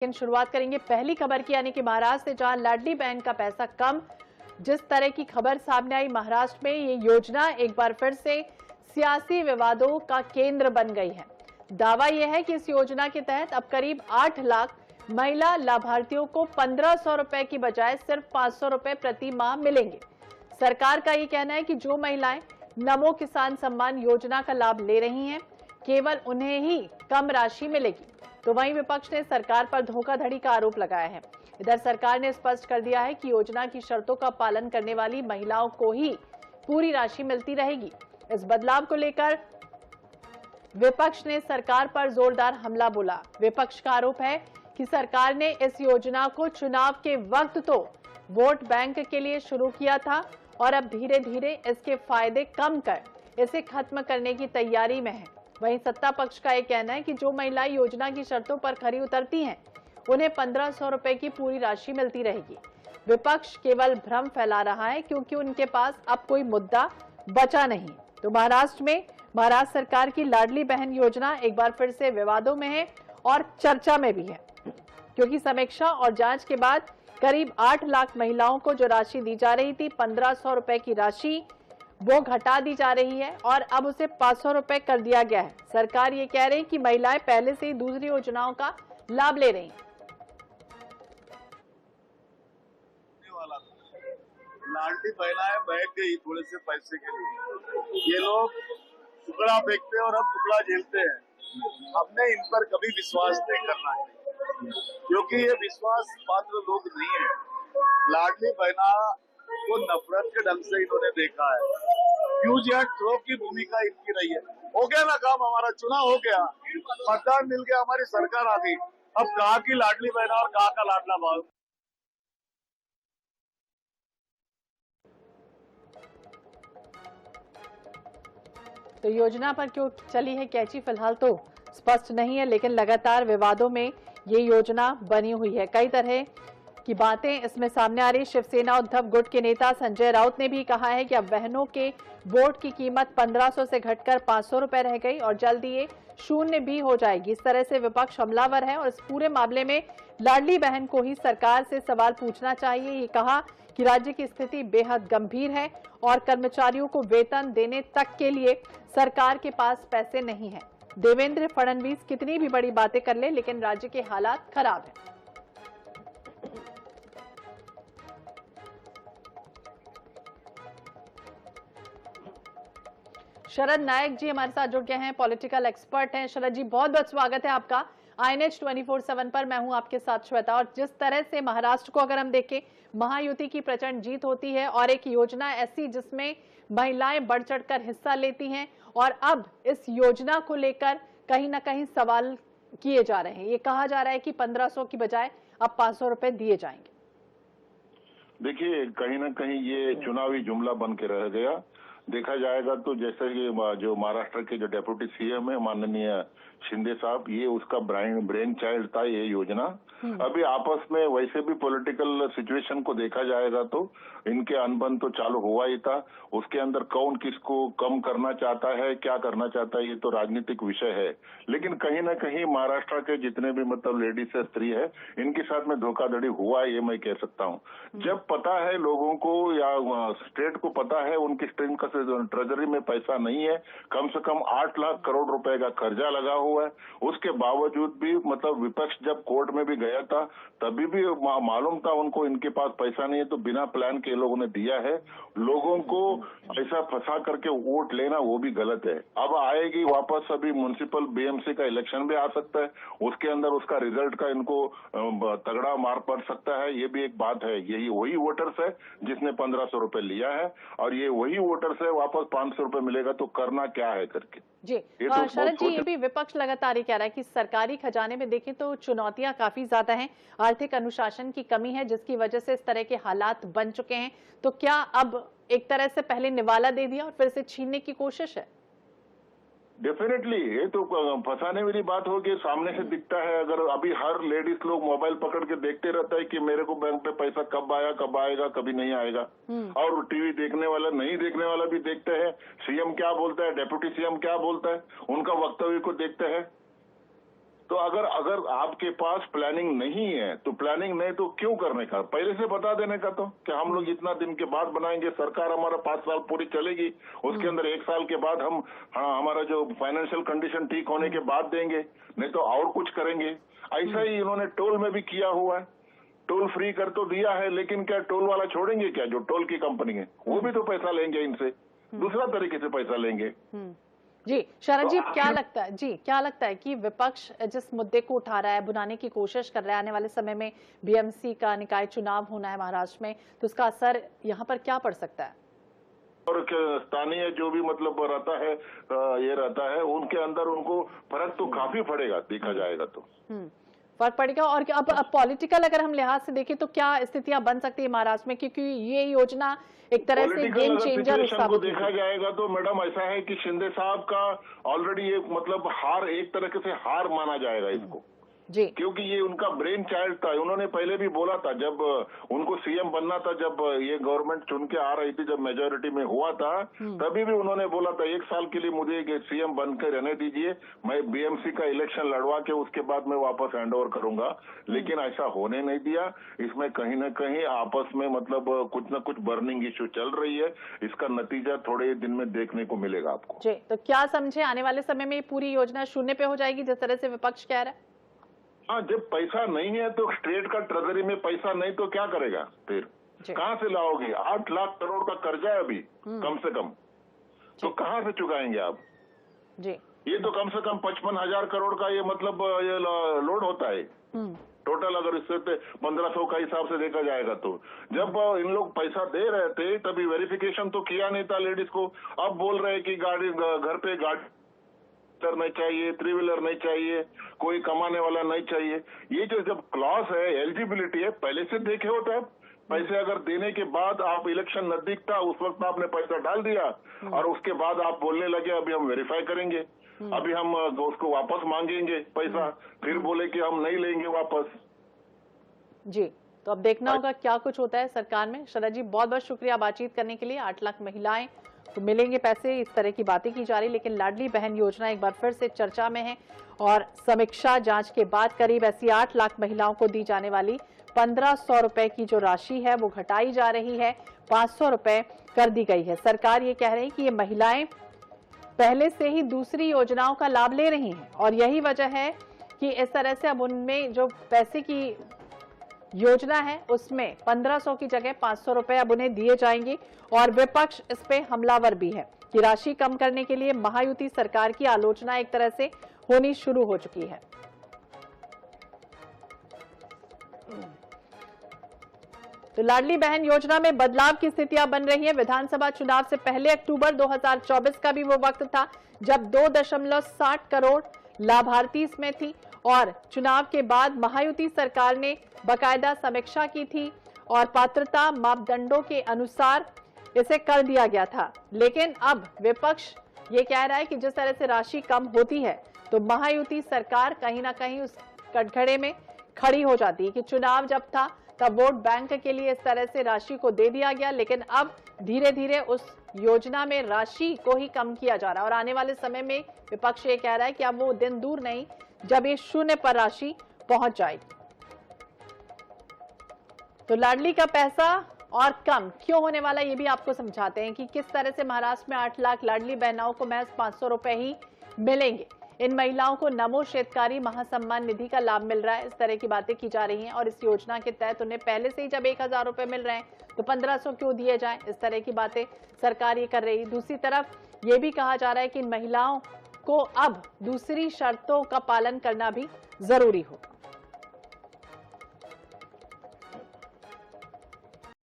लेकिन शुरुआत करेंगे पहली खबर की, यानी कि महाराष्ट्र से, जहां लाडली बहन का पैसा कम। जिस तरह की खबर सामने आई, महाराष्ट्र में ये योजना एक बार फिर से सियासी विवादों का केंद्र बन गई है। दावा यह है कि इस योजना के तहत अब करीब 8 लाख महिला लाभार्थियों को 1500 रुपए की बजाय सिर्फ 500 रुपए प्रति माह मिलेंगे। सरकार का ये कहना है कि जो महिलाएं नमो किसान सम्मान योजना का लाभ ले रही हैं, केवल उन्हें ही कम राशि मिलेगी। तो वहीं विपक्ष ने सरकार पर धोखाधड़ी का आरोप लगाया है। इधर सरकार ने स्पष्ट कर दिया है कि योजना की शर्तों का पालन करने वाली महिलाओं को ही पूरी राशि मिलती रहेगी। इस बदलाव को लेकर विपक्ष ने सरकार पर जोरदार हमला बोला। विपक्ष का आरोप है कि सरकार ने इस योजना को चुनाव के वक्त तो वोट बैंक के लिए शुरू किया था और अब धीरे धीरे इसके फायदे कम कर इसे खत्म करने की तैयारी में है। वहीं सत्ता पक्ष का यह कहना है कि जो महिलाएं योजना की शर्तों पर खरी उतरती हैं, उन्हें 1500 रुपए की पूरी राशि मिलती रहेगी। विपक्ष केवल भ्रम फैला रहा है क्योंकि उनके पास अब कोई मुद्दा बचा नहीं। तो महाराष्ट्र में महाराष्ट्र सरकार की लाडली बहन योजना एक बार फिर से विवादों में है और चर्चा में भी है, क्योंकि समीक्षा और जांच के बाद करीब 8 लाख महिलाओं को जो राशि दी जा रही थी, 1500 रुपए की राशि, वो घटा दी जा रही है और अब उसे 500 रुपए कर दिया गया है। सरकार ये कह रही है कि महिलाएं पहले से ही दूसरी योजनाओं का लाभ ले रही हैं। लाडली बहनाएं बैठ गई थोड़े से पैसे के लिए। ये लोग टुकड़ा फेंकते हैं और हम टुकड़ा झेलते हैं। हमने इन पर कभी विश्वास नहीं करना है, क्योंकि ये विश्वास पात्र लोग नहीं है। लाडली बहना को नफरत के ढंग से इन्होंने देखा है। यूज एंड थ्रो की भूमिका इनकी रही है। हो गया ना काम, हमारा चुनाव हो गया, मतदान मिल गया, हमारी सरकार आ गई। अब कहाँ की लाडली बहना और कहाँ का लाडला भाव। तो योजना पर क्यों चली है कैची, फिलहाल तो स्पष्ट नहीं है, लेकिन लगातार विवादों में ये योजना बनी हुई है। कई तरह की बातें इसमें सामने आ रही। शिवसेना उद्धव गुट के नेता संजय राउत ने भी कहा है कि अब बहनों के वोट की कीमत 1500 से घटकर 500 रुपए रह गई और जल्द ये शून्य भी हो जाएगी। इस तरह से विपक्ष हमलावर है और इस पूरे मामले में लाडली बहन को ही सरकार से सवाल पूछना चाहिए। ये कहा कि राज्य की स्थिति बेहद गंभीर है और कर्मचारियों को वेतन देने तक के लिए सरकार के पास पैसे नहीं है। देवेंद्र फडणवीस कितनी भी बड़ी बातें कर ले, लेकिन राज्य के हालात खराब है। शरद नायक जी हमारे साथ जुड़ गए हैं, पॉलिटिकल एक्सपर्ट हैं। शरद जी, बहुत बहुत स्वागत है आपका INH 24/7 पर। मैं हूं आपके साथ श्वेता। और जिस तरह से महाराष्ट्र को अगर हम देखें, महायुति की प्रचंड जीत होती है और एक योजना ऐसी जिसमें महिलाएं बढ़ चढ़कर हिस्सा लेती हैं, और अब इस योजना को लेकर कहीं ना कहीं सवाल किए जा रहे हैं। ये कहा जा रहा है कि 1500 की बजाय अब 500 रुपए दिए जाएंगे। देखिए, कहीं ना कहीं ये चुनावी जुमला बन के रह गया। देखा जाएगा तो जैसे कि जो महाराष्ट्र के जो डेप्यूटी CM है माननीय शिंदे साहब, ये उसका ब्रेन चाइल्ड था ये योजना। अभी आपस में वैसे भी पॉलिटिकल सिचुएशन को देखा जाएगा तो इनके अनबन तो चालू हुआ ही था। उसके अंदर कौन किसको कम करना चाहता है, क्या करना चाहता है, ये तो राजनीतिक विषय है। लेकिन कहीं ना कहीं महाराष्ट्र के जितने भी मतलब लेडीज है, स्त्री है, इनके साथ में धोखाधड़ी हुआ है, ये मैं कह सकता हूँ। जब पता है लोगों को या स्टेट को पता है उनकी स्ट्रीम का ट्रेजरी में पैसा नहीं है, कम से कम 8 लाख करोड़ रुपए का कर्जा लगा हुआ है, उसके बावजूद भी मतलब विपक्ष जब कोर्ट में भी गया था तभी भी मालूम था उनको इनके पास पैसा नहीं है, तो बिना प्लान के लोगों ने दिया है। लोगों को पैसा फंसा करके वोट लेना वो भी गलत है। अब आएगी वापस, अभी म्युनिसिपल BMC का इलेक्शन भी आ सकता है, उसके अंदर उसका रिजल्ट का इनको तगड़ा मार पड़ सकता है, ये भी एक बात है। यही वही वोटर्स है जिसने 1500 रुपए लिया है और ये वही वोटर्स है वापस 500 रुपए मिलेगा तो करना क्या है करके। जी शरद जी, ये भी विपक्ष लगातार ही कह रहा है कि सरकारी खजाने में देखें तो चुनौतियां काफी ज्यादा हैं, आर्थिक अनुशासन की कमी है जिसकी वजह से इस तरह के हालात बन चुके हैं। तो क्या अब एक तरह से पहले निवाला दे दिया और फिर से छीनने की कोशिश है? डेफिनेटली ये तो फंसाने वाली बात होगी, सामने से दिखता है। अगर अभी हर लेडीज लोग मोबाइल पकड़ के देखते रहता है कि मेरे को बैंक पे पैसा कब आया, कब आएगा, कभी नहीं आएगा। और टीवी देखने वाला, नहीं देखने वाला भी देखते हैं CM क्या बोलता है, डेप्यूटी CM क्या बोलता है, उनका वक्तव्य को देखते हैं। तो अगर आपके पास प्लानिंग नहीं है तो प्लानिंग नहीं तो क्यों करने का, पहले से बता देने का तो कि हम लोग इतना दिन के बाद बनाएंगे, सरकार हमारा 5 साल पूरी चलेगी, उसके अंदर 1 साल के बाद हम हमारा जो फाइनेंशियल कंडीशन ठीक होने के बाद देंगे, नहीं तो और कुछ करेंगे। ऐसा ही इन्होंने टोल में भी किया हुआ है, टोल फ्री कर तो दिया है, लेकिन क्या टोल वाला छोड़ेंगे क्या? जो टोल की कंपनी है वो भी तो पैसा लेंगे इनसे, दूसरा तरीके से पैसा लेंगे। जी शरद जी, क्या लगता है कि विपक्ष जिस मुद्दे को उठा रहा है, बुनाने की कोशिश कर रहा है, आने वाले समय में बीएमसी का निकाय चुनाव होना है महाराष्ट्र में, तो उसका असर यहाँ पर क्या पड़ सकता है? और स्थानीय जो भी मतलब रहता है, ये रहता है, उनके अंदर उनको फर्क तो काफी पड़ेगा, देखा जाएगा तो फर्क पड़ेगा। और अब पॉलिटिकल अगर हम लिहाज से देखें तो क्या स्थितियां बन सकती है महाराष्ट्र में, क्योंकि ये योजना एक तरह से गेम चेंजर को देखा जाएगा तो मैडम ऐसा है कि शिंदे साहब का ऑलरेडी एक मतलब हार, एक तरह से हार माना जाएगा इसको जी, क्योंकि ये उनका ब्रेन चाइल्ड था। उन्होंने पहले भी बोला था जब उनको सीएम बनना था, जब ये गवर्नमेंट चुन के आ रही थी, जब मेजोरिटी में हुआ था, तभी भी उन्होंने बोला था 1 साल के लिए मुझे सीएम बनकर रहने दीजिए, मैं बीएमसी का इलेक्शन लड़वा के उसके बाद मैं वापस हैंडओवर करूंगा। लेकिन ऐसा होने नहीं दिया। इसमें कहीं ना कहीं आपस में मतलब कुछ न कुछ बर्निंग इश्यू चल रही है। इसका नतीजा थोड़े दिन में देखने को मिलेगा आपको। जी, तो क्या समझे आने वाले समय में पूरी योजना शून्य पे हो जाएगी जिस तरह से विपक्ष कह रहा है? हाँ, जब पैसा नहीं है तो स्टेट का ट्रेजरी में पैसा नहीं तो क्या करेगा फिर? कहाँ से लाओगे? 8 लाख करोड़ का कर्जा है अभी कम से कम, तो कहाँ से चुकाएंगे आप? जी, ये तो कम से कम 55,000 करोड़ का ये मतलब ये लोड होता है टोटल, अगर इससे 1500 का हिसाब से देखा जाएगा तो। जब इन लोग पैसा दे रहे थे तभी वेरिफिकेशन तो किया नहीं था लेडीज को। अब बोल रहे हैं कि गाड़ी, घर पे गाड़ी नहीं चाहिए, 3 व्हीलर नहीं चाहिए, कोई कमाने वाला नहीं चाहिए। ये जो जब क्लॉज है, एलिजिबिलिटी है, पहले से देखे होता है। पैसे अगर देने के बाद आप इलेक्शन नजदीक था उस वक्त आपने पैसा डाल दिया और उसके बाद आप बोलने लगे अभी हम वेरीफाई करेंगे, अभी हम उसको वापस मांगेंगे पैसा, फिर बोले कि हम नहीं लेंगे वापस। जी, तो अब देखना होगा क्या कुछ होता है सरकार में। शरद जी, बहुत बहुत शुक्रिया बातचीत करने के लिए। 8 लाख महिलाएं तो मिलेंगे पैसे, इस तरह की बातें की जा रही, लेकिन लाडली बहन योजना एक बार फिर से चर्चा में है और समीक्षा जांच के बाद करीब ऐसी 8 लाख महिलाओं को दी जाने वाली 1500 रुपए की जो राशि है वो घटाई जा रही है, 500 रुपए कर दी गई है। सरकार ये कह रही है कि ये महिलाएं पहले से ही दूसरी योजनाओं का लाभ ले रही हैं और यही वजह है कि इस तरह से अब उनमें जो पैसे की योजना है उसमें 1500 की जगह 500 रुपए अब उन्हें दिए जाएंगे। और विपक्ष इस पे हमलावर भी है कि राशि कम करने के लिए महायुति सरकार की आलोचना एक तरह से होनी शुरू हो चुकी है। तो लाडली बहन योजना में बदलाव की स्थितियां बन रही है। विधानसभा चुनाव से पहले अक्टूबर 2024 का भी वो वक्त था जब 2.60 करोड़ लाभार्थी इसमें थी और चुनाव के बाद महायुति सरकार ने बाकायदा समीक्षा की थी और पात्रता मापदंडों के अनुसार इसे कर दिया गया था। लेकिन अब विपक्ष ये कह रहा है कि जिस तरह से राशि कम होती है तो महायुति सरकार कहीं ना कहीं उस कटघरे में खड़ी हो जाती है कि चुनाव जब था तब वोट बैंक के लिए इस तरह से राशि को दे दिया गया, लेकिन अब धीरे धीरे उस योजना में राशि को ही कम किया जा रहा है और आने वाले समय में विपक्ष ये कह रहा है कि अब वो दिन दूर नहीं जब ये शून्य पर राशि पहुंच जाएगी। तो लाडली का पैसा और कम क्यों होने वाला ये भी आपको समझाते हैं कि किस तरह से महाराष्ट्र में 8 लाख लाडली बहनों को महज 500 रुपए ही मिलेंगे। इन महिलाओं को नमो शेतकारी महासम्मान निधि का लाभ मिल रहा है, इस तरह की बातें की जा रही हैं और इस योजना के तहत उन्हें पहले से ही जब 1000 रुपए मिल रहे हैं तो 1500 क्यों दिए जाएं, इस तरह की बातें सरकार ये कर रही है। दूसरी तरफ ये भी कहा जा रहा है कि इन महिलाओं को अब दूसरी शर्तों का पालन करना भी जरूरी होगा।